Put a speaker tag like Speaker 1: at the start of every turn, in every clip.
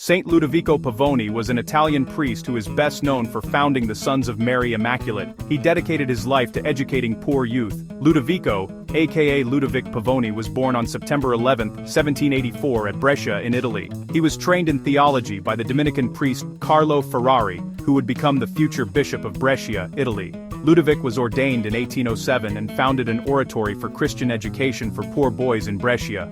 Speaker 1: Saint Ludovico Pavoni was an Italian priest who is best known for founding the Sons of Mary Immaculate. He dedicated his life to educating poor youth. Ludovico, aka Ludovic Pavoni, was born on September 11, 1784 at Brescia in Italy. He was trained in theology by the Dominican priest Carlo Ferrari, who would become the future bishop of Brescia, Italy. Ludovic was ordained in 1807 and founded an oratory for Christian education for poor boys in Brescia.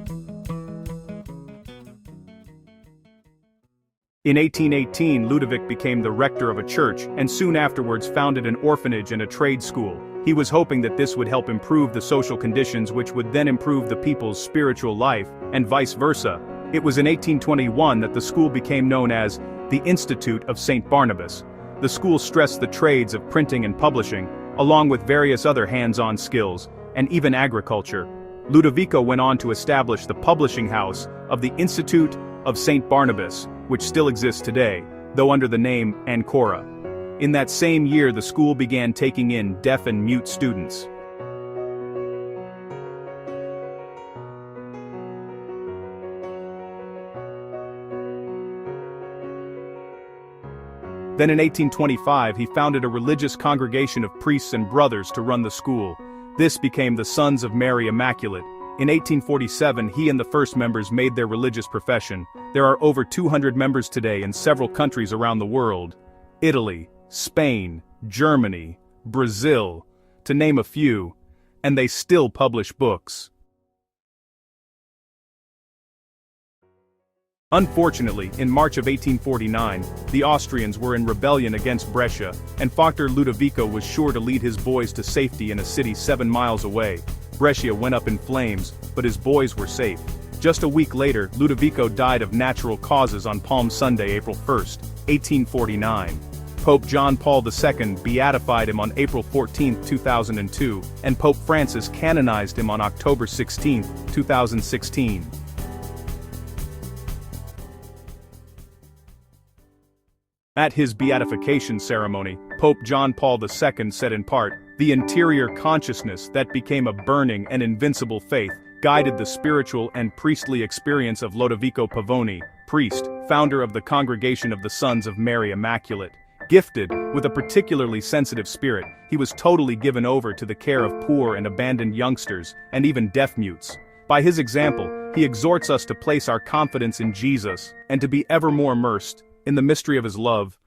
Speaker 1: In 1818, Ludovic became the rector of a church and soon afterwards founded an orphanage and a trade school. He was hoping that this would help improve the social conditions, which would then improve the people's spiritual life, and vice versa. It was in 1821 that the school became known as the Institute of St. Barnabas. The school stressed the trades of printing and publishing, along with various other hands-on skills, and even agriculture. Ludovico went on to establish the publishing house of the Institute of St. Barnabas, which still exists today, though under the name Ancora. In that same year, the school began taking in deaf and mute students. Then in 1825 he founded a religious congregation of priests and brothers to run the school. This became the Sons of Mary Immaculate. In 1847 he and the first members made their religious profession. There are over 200 members today in several countries around the world. Italy, Spain, Germany, Brazil, to name a few, and they still publish books. Unfortunately, in March of 1849, the Austrians were in rebellion against Brescia, and Factor Ludovico was sure to lead his boys to safety in a city 7 miles away. Brescia went up in flames, but his boys were safe. Just a week later, Ludovico died of natural causes on Palm Sunday, April 1, 1849. Pope John Paul II beatified him on April 14, 2002, and Pope Francis canonized him on October 16, 2016. At his beatification ceremony, Pope John Paul II said in part, "The interior consciousness that became a burning and invincible faith guided the spiritual and priestly experience of Ludovico Pavoni, priest, founder of the Congregation of the Sons of Mary Immaculate. Gifted with a particularly sensitive spirit, he was totally given over to the care of poor and abandoned youngsters, and even deaf mutes. By his example, he exhorts us to place our confidence in Jesus, and to be ever more immersed in the mystery of his love,